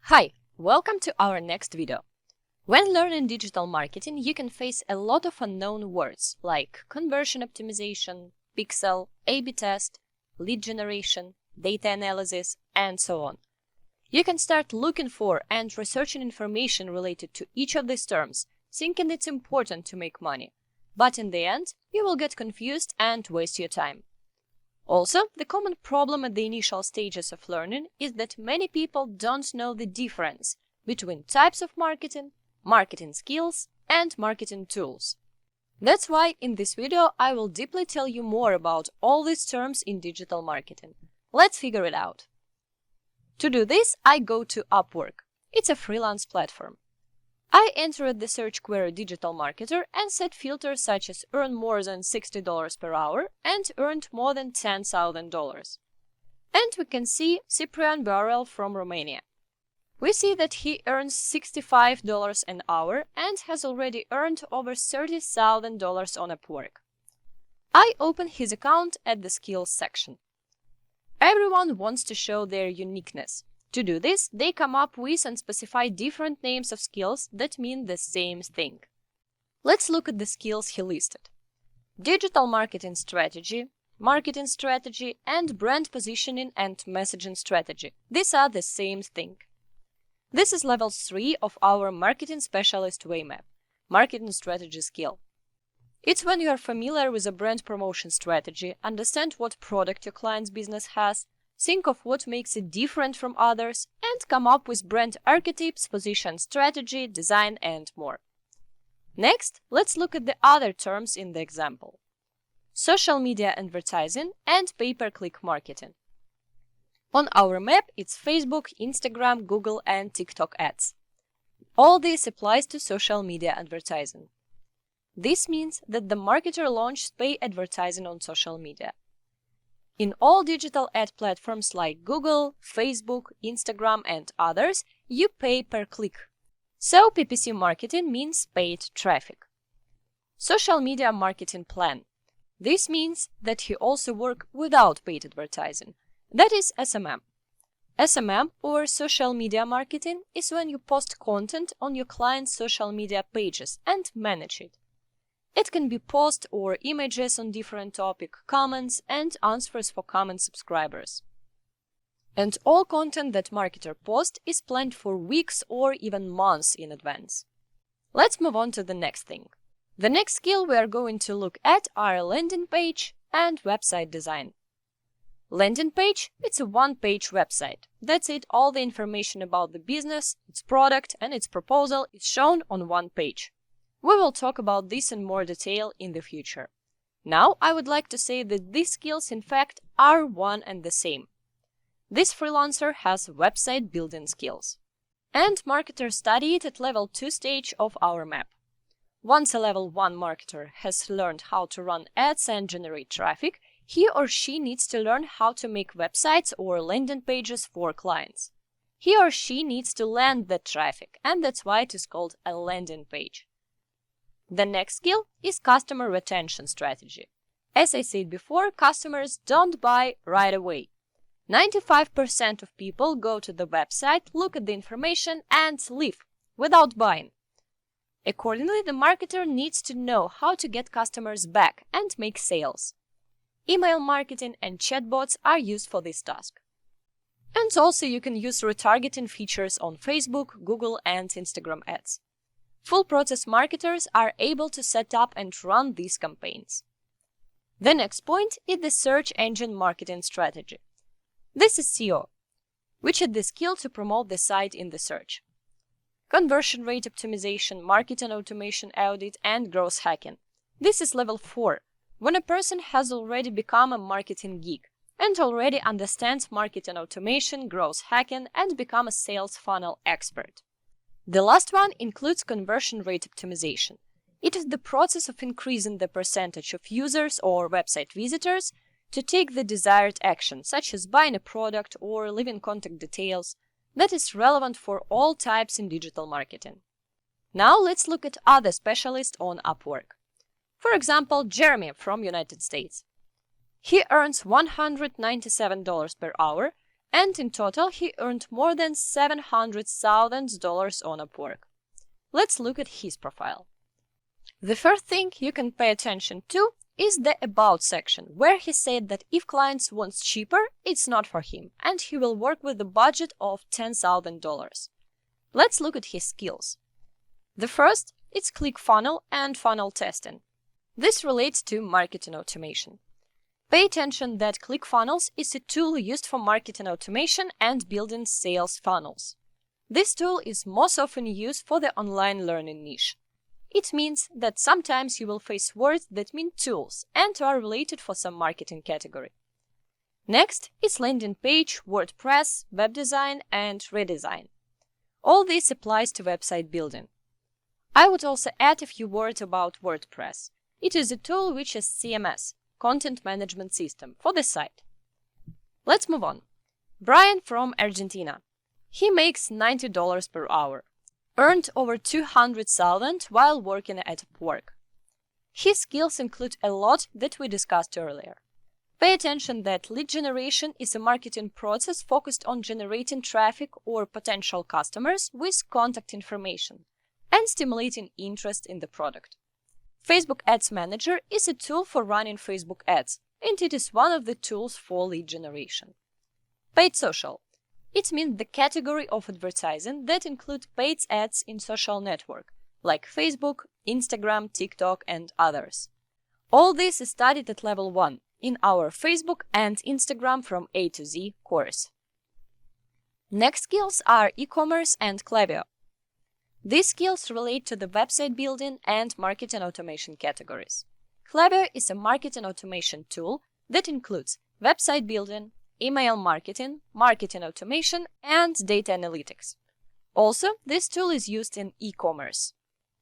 Hi, welcome to our next video. When learning digital marketing, you can face a lot of unknown words like conversion optimization, pixel, A/B test, lead generation, data analysis, and so on. You can start looking for and researching information related to each of these terms, thinking it's important to make money. But in the end, you will get confused and waste your time. Also, the common problem at the initial stages of learning is that many people don't know the difference between types of marketing, marketing skills, and marketing tools. That's why in this video I will deeply tell you more about all these terms in digital marketing. Let's figure it out. To do this, I go to Upwork. It's a freelance platform. I entered the search query digital marketer and set filters such as earn more than $60 per hour and earned more than $10,000. And we can see Cyprian Barrel from Romania. We see that he earns $65 an hour and has already earned over $30,000 on Upwork. I open his account at the skills section. Everyone wants to show their uniqueness. To do this, they come up with and specify different names of skills that mean the same thing. Let's look at the skills he listed. Digital marketing strategy, marketing strategy, and brand positioning and messaging strategy. These are the same thing. This is level 3 of our marketing specialist Waymap, marketing strategy skill. It's when you are familiar with a brand promotion strategy, understand what product your client's business has, think of what makes it different from others, and come up with brand archetypes, position strategy, design, and more. Next, let's look at the other terms in the example. Social media advertising and pay-per-click marketing. On our map, it's Facebook, Instagram, Google, and TikTok ads. All this applies to social media advertising. This means that the marketer launched paid advertising on social media. In all digital ad platforms like Google, Facebook, Instagram, and others, you pay per click. So PPC marketing means paid traffic. Social media marketing plan. This means that he also works without paid advertising. That is SMM. SMM, or social media marketing, is when you post content on your client's social media pages and manage it. It can be posts or images on different topic, comments, and answers for common subscribers. And all content that marketer posts is planned for weeks or even months in advance. Let's move on to the next thing. The next skill we are going to look at are landing page and website design. Landing page, it's a one-page website. That's it, all the information about the business, its product, and its proposal is shown on one page. We will talk about this in more detail in the future. Now, I would like to say that these skills, in fact, are one and the same. This freelancer has website building skills. And marketers study it at level 2 stage of our map. Once a level 1 marketer has learned how to run ads and generate traffic, he or she needs to learn how to make websites or landing pages for clients. He or she needs to land that traffic, and that's why it is called a landing page. The next skill is customer retention strategy. As I said before, customers don't buy right away. 95% of people go to the website, look at the information, and leave without buying. Accordingly, the marketer needs to know how to get customers back and make sales. Email marketing and chatbots are used for this task. And also you can use retargeting features on Facebook, Google, and Instagram ads. Full process marketers are able to set up and run these campaigns. The next point is the search engine marketing strategy. This is SEO, which is the skill to promote the site in the search. Conversion rate optimization, marketing automation audit, and growth hacking. This is level 4, when a person has already become a marketing geek and already understands marketing automation, growth hacking, and become a sales funnel expert. The last one includes conversion rate optimization. It is the process of increasing the percentage of users or website visitors to take the desired action, such as buying a product or leaving contact details, that is relevant for all types in digital marketing. Now let's look at other specialists on Upwork. For example, Jeremy from United States. He earns $197 per hour and in total he earned more than $700,000 on Upwork. Let's look at his profile. The first thing you can pay attention to is the About section, where he said that if clients want cheaper, it's not for him, and he will work with a budget of $10,000. Let's look at his skills. The first is ClickFunnels and funnel testing. This relates to marketing automation. Pay attention that ClickFunnels is a tool used for marketing automation and building sales funnels. This tool is most often used for the online learning niche. It means that sometimes you will face words that mean tools and are related for some marketing category. Next is landing page, WordPress, web design, and redesign. All this applies to website building. I would also add a few words about WordPress. It is a tool which is CMS, content management system, for the site. Let's move on. Brian from Argentina. He makes $90 per hour. Earned over $200,000 while working at Upwork. His skills include a lot that we discussed earlier. Pay attention that lead generation is a marketing process focused on generating traffic or potential customers with contact information and stimulating interest in the product. Facebook Ads Manager is a tool for running Facebook ads, and it is one of the tools for lead generation. Paid social. It means the category of advertising that include paid ads in social network, like Facebook, Instagram, TikTok, and others. All this is studied at level 1 in our Facebook and Instagram from A to Z course. Next skills are e-commerce and Klaviyo. These skills relate to the website building and marketing automation categories. Klaviyo is a marketing automation tool that includes website building, email marketing, marketing automation, and data analytics. Also, this tool is used in e-commerce.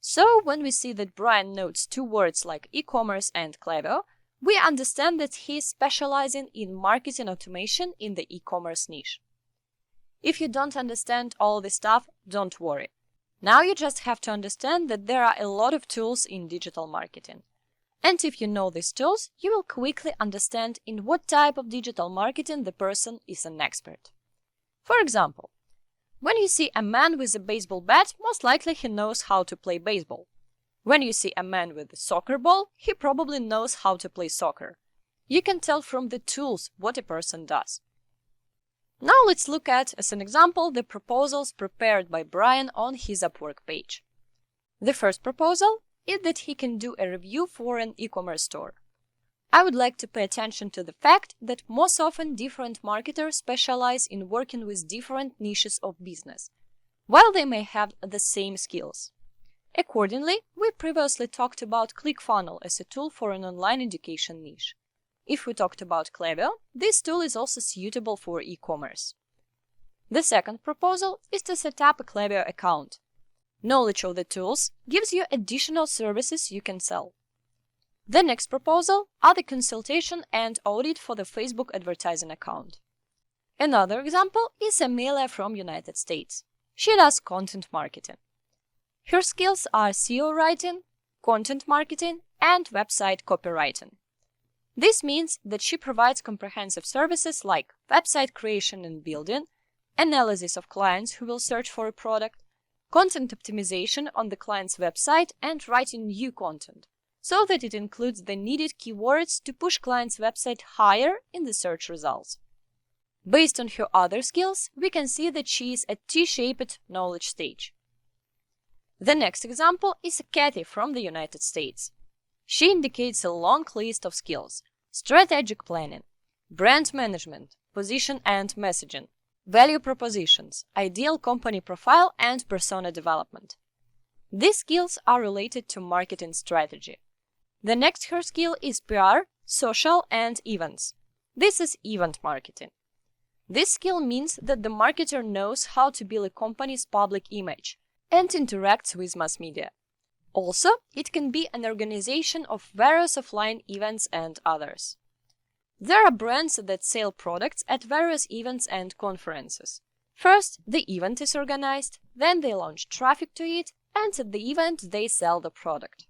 So, when we see that Brian notes two words like e-commerce and Klaviyo, we understand that he is specializing in marketing automation in the e-commerce niche. If you don't understand all this stuff, don't worry. Now you just have to understand that there are a lot of tools in digital marketing. And if you know these tools, you will quickly understand in what type of digital marketing the person is an expert. For example, when you see a man with a baseball bat, most likely he knows how to play baseball. When you see a man with a soccer ball, he probably knows how to play soccer. You can tell from the tools what a person does. Now let's look at, as an example, the proposals prepared by Brian on his Upwork page. The first proposal is that he can do a review for an e-commerce store. I would like to pay attention to the fact that most often different marketers specialize in working with different niches of business, while they may have the same skills. Accordingly, we previously talked about ClickFunnels as a tool for an online education niche. If we talked about Klaviyo, this tool is also suitable for e-commerce. The second proposal is to set up a Klaviyo account. Knowledge of the tools gives you additional services you can sell. The next proposal are the consultation and audit for the Facebook advertising account. Another example is Amelia from United States. She does content marketing. Her skills are SEO writing, content marketing, and website copywriting. This means that she provides comprehensive services like website creation and building, analysis of clients who will search for a product, content optimization on the client's website, and writing new content, so that it includes the needed keywords to push client's website higher in the search results. Based on her other skills, we can see that she is at T-shaped knowledge stage. The next example is Kathy from the United States. She indicates a long list of skills: strategic planning, brand management, position and messaging, value propositions, ideal company profile, and persona development. These skills are related to marketing strategy. The next her skill is PR, social, and events. This is event marketing. This skill means that the marketer knows how to build a company's public image and interacts with mass media. Also, it can be an organization of various offline events and others. There are brands that sell products at various events and conferences. First, the event is organized, then they launch traffic to it, and at the event they sell the product.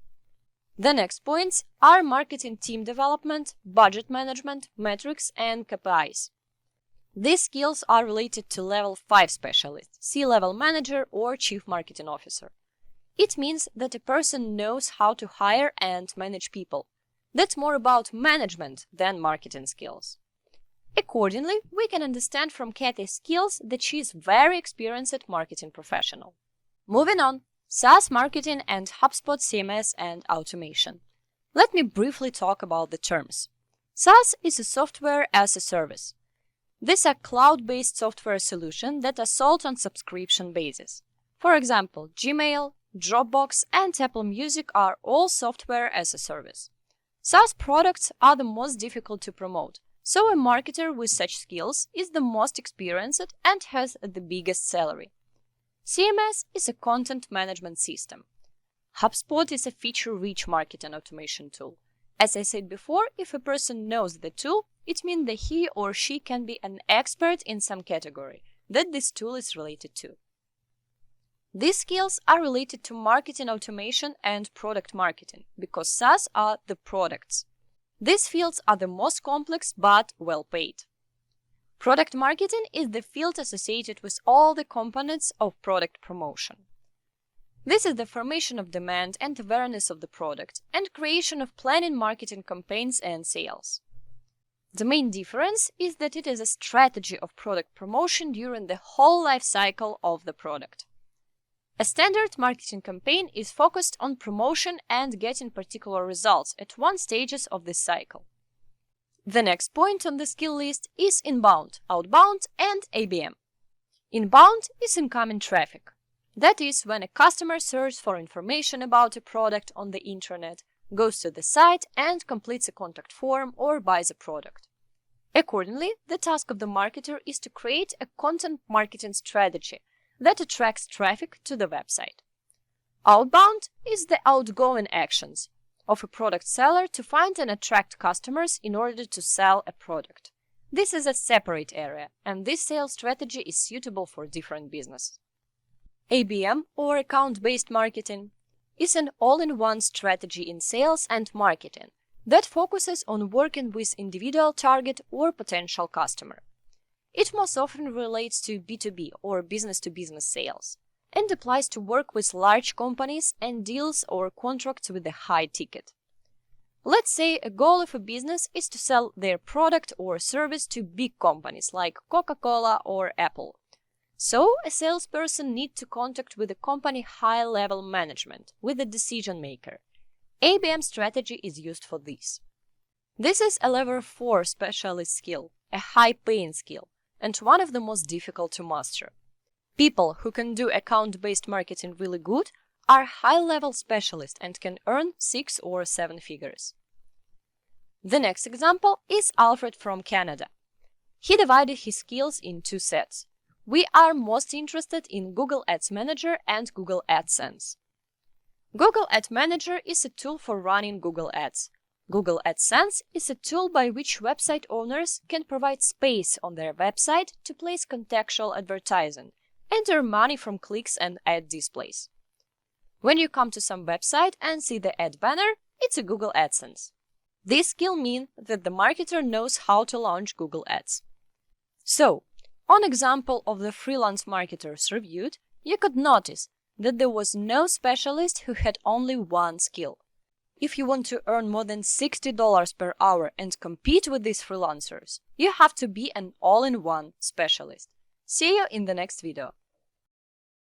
The next points are marketing team development, budget management, metrics, and KPIs. These skills are related to level 5 specialist, C-level manager or chief marketing officer. It means that a person knows how to hire and manage people. That's more about management than marketing skills. Accordingly, we can understand from Kathy's skills that she is very experienced marketing professional. Moving on, SaaS marketing and HubSpot CMS and automation. Let me briefly talk about the terms. SaaS is a software as a service. These are cloud-based software solutions that are sold on subscription basis. For example, Gmail, Dropbox, and Apple Music are all software as a service. SaaS products are the most difficult to promote, so a marketer with such skills is the most experienced and has the biggest salary. CMS is a content management system. HubSpot is a feature-rich marketing automation tool. As I said before, if a person knows the tool, it means that he or she can be an expert in some category that this tool is related to. These skills are related to marketing automation and product marketing because SaaS are the products. These fields are the most complex but well paid. Product marketing is the field associated with all the components of product promotion. This is the formation of demand and awareness of the product and creation of planning marketing campaigns and sales. The main difference is that it is a strategy of product promotion during the whole life cycle of the product. A standard marketing campaign is focused on promotion and getting particular results at one stages of this cycle. The next point on the skill list is inbound, outbound, and ABM. Inbound is incoming traffic. That is when a customer searches for information about a product on the internet, goes to the site, and completes a contact form or buys a product. Accordingly, the task of the marketer is to create a content marketing strategy that attracts traffic to the website. Outbound is the outgoing actions of a product seller to find and attract customers in order to sell a product. This is a separate area, and this sales strategy is suitable for different businesses. ABM, or account-based marketing, is an all-in-one strategy in sales and marketing that focuses on working with individual target or potential customer. It most often relates to B2B or business-to-business sales and applies to work with large companies and deals or contracts with a high ticket. Let's say a goal of a business is to sell their product or service to big companies like Coca-Cola or Apple. So, a salesperson needs to contact with the company high-level management, with the decision maker. ABM strategy is used for this. This is a level 4 specialist skill, a high-paying skill, and one of the most difficult to master. People who can do account-based marketing really good are high-level specialists and can earn 6 or 7 figures. The next example is Alfred from Canada. He divided his skills in 2 sets. We are most interested in Google Ads Manager and Google AdSense. Google Ad Manager is a tool for running Google Ads. Google AdSense is a tool by which website owners can provide space on their website to place contextual advertising and earn money from clicks and ad displays. When you come to some website and see the ad banner, it's a Google AdSense. This skill means that the marketer knows how to launch Google Ads. So, on example of the freelance marketers reviewed, you could notice that there was no specialist who had only one skill. If you want to earn more than $60 per hour and compete with these freelancers, you have to be an all-in-one specialist. See you in the next video.